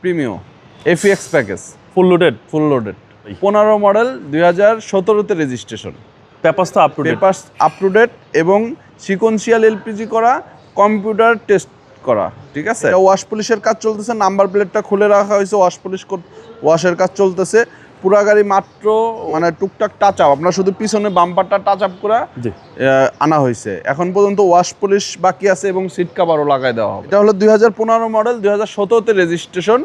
Premio FX package full loaded. 15 model 2017-তে registration. Papers তো up to date. Papers up to date এবং sequential LPG করা, computer test করা, ঠিক আছে। ওয়াশ পলিশের কাজ চলতেছে, নাম্বার প্লেটটা খুলে রাখা হয়েছে, ওয়াশ পলিশ ওয়াশের কাজ চলতেছে। পুরা গাড়ি মাত্র মানে টুকটাক টাচ আপ, আপনার শুধু পিছনে বাম্পারটা টাচ আপ করা আনা হয়েছে। এখন পর্যন্ত ওয়াশ পলিশ বাকি আছে এবং সিট কাভারও লাগাই দেওয়া হবে। এটা হলো 2015 মডেল 2017-তে রেজিস্ট্রেশন,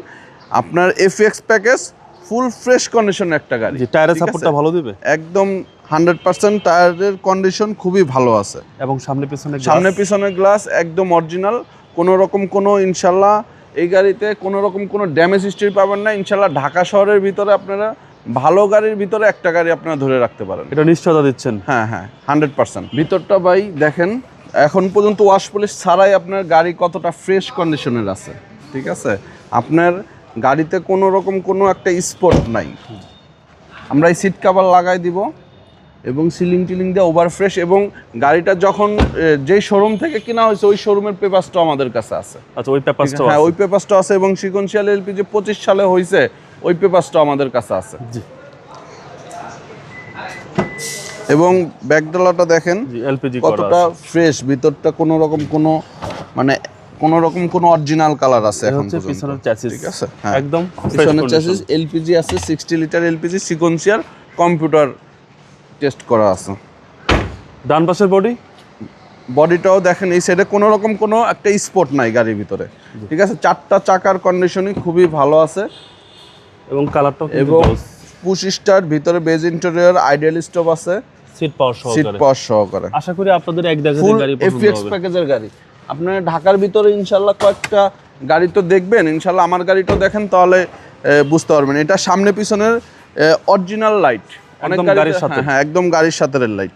আপনার এফএক্স প্যাকেজ, ফুল ফ্রেশ কন্ডিশনের একটা গাড়ি। টায়ারের সাপোর্টটা ভালো দিবে একদম 100%। টায়ারের কন্ডিশন খুবই ভালো আছে এবং সামনে পিছনে গ্লাস একদম অরিজিনাল। কোনো রকম কোনো ইনশাল্লাহ এই গাড়িতে কোনো রকম কোনো ড্যামেজ হিস্ট্রি পাবেন না ইনশাল্লাহ। ঢাকা শহরের ভিতরে আপনারা ভালো গাড়ির ভিতরে একটা গাড়ি আপনারা ধরে রাখতে পারেন, এটা নিশ্চয়তা দিচ্ছেন। হ্যাঁ 100%। ভিতরটা ভাই দেখেন, এখন পর্যন্ত ওয়াশ পলিশ ছাড়াই আপনার গাড়ি কতটা ফ্রেশ কন্ডিশনের আছে, ঠিক আছে। আপনার গাড়িতে কোনো রকম কোনো একটা স্পট নাই। আমরা এই সিট কাভার লাগাই দিব এবং সিলিং টিলিং দিয়ে ওভার ফ্রেশ। এবং গাড়িটা যখন যেই শোরুম থেকে কেনা হয়েছে ওই শোরুমের পেপারসটাও আমাদের কাছে আছে। আচ্ছা, ওই পেপারসটা? হ্যাঁ, ওই পেপারসটা আছে। এবং সিকোয়েন্সিয়াল এলপিজি 25 সালে হয়েছে, ওই পেপারসটাও আমাদের কাছে আছে। জি। এবং ব্যাকডালাটা দেখেন এলপিজি কতটা ফ্রেশ, ভিতরটা কোনো রকম কোনো মানে কোনো রকম কোনো অরিজিনাল কালার আছে এখন পর্যন্ত। পিছনের চ্যাসিস, ঠিক আছে, একদম পিছনের চ্যাসিস এলপিজি আছে, 60 litre LPG, sequential, computer test করা আছে। ডান পাশের বডিটাও দেখেন, এই সাইডে কোনো রকম কোনো একটা স্পট নাই গাড়ির ভিতরে, ঠিক আছে। চারটা চাকার কন্ডিশনই খুবই ভালো আছে এবং কালারটাও এবং পুশ স্টার্ট, ভিতরে বেজ ইন্টেরিয়র, আইডিয়াল স্টপ আছে, সিট পাওয়ার সহকারে। আশা করি আপনাদের এক জায়গায় গাড়ি পছন্দ হবে। এফএক্স প্যাকেজের গাড়ি আপনার ঢাকার ভিতরে ইনশাআল্লাহ কয়েকটা গাড়ি তো দেখবেন, ইনশাআল্লাহ আমার গাড়িটাও দেখেন তাহলে বুঝতে পারবেন। এটা সামনে পিছনের অরিজিনাল লাইট, অনেক গাড়ির সাথে, হ্যাঁ একদম গাড়ির সাথে লাইট।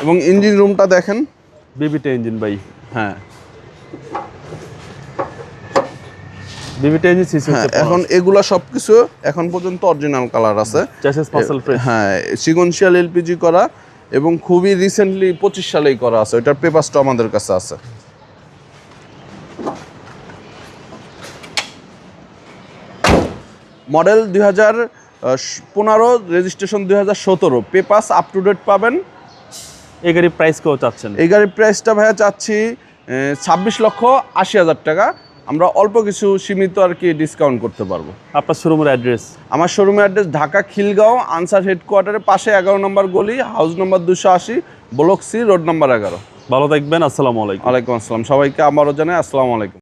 এবং ইঞ্জিন রুমটা দেখেন, বিবিটা ইঞ্জিন ভাই। হ্যাঁ বিবিটা ইঞ্জিন সিসি। এখন এগুলা সবকিছু এখন পর্যন্ত অরিজিনাল কালার আছে, চ্যাসিস পার্সেল ফ্রেশ। হ্যাঁ, সিকোয়েন্সিয়াল এলপিজি করা এবং খুবই রিসেন্টলি 25 সালেই করা আছে। এটার পেপারসটা আমাদের কাছে আছে। Model 2015, registration 2017, papers up to date পাবেন। এই গাড়ির প্রাইস কত চাচ্ছেন? এই গাড়ির প্রাইসটা ভাইয়া চাচ্ছি 26,80,000 টাকা। আমরা অল্প কিছু সীমিত আর কি ডিসকাউন্ট করতে পারবো। আপনার শোরুমের অ্যাড্রেস? আমার শোরুমের অ্যাড্রেস ঢাকা খিলগাঁও আনসার হেডকোয়ার্টারের পাশে 11 নম্বর গলি, house number 280, block C, road number 11। ভালো থাকবেন। আসসালামু আলাইকুম। ওয়ালাইকুম আসসালাম। সবাইকে আমারও জানাই আসসালামু আলাইকুম।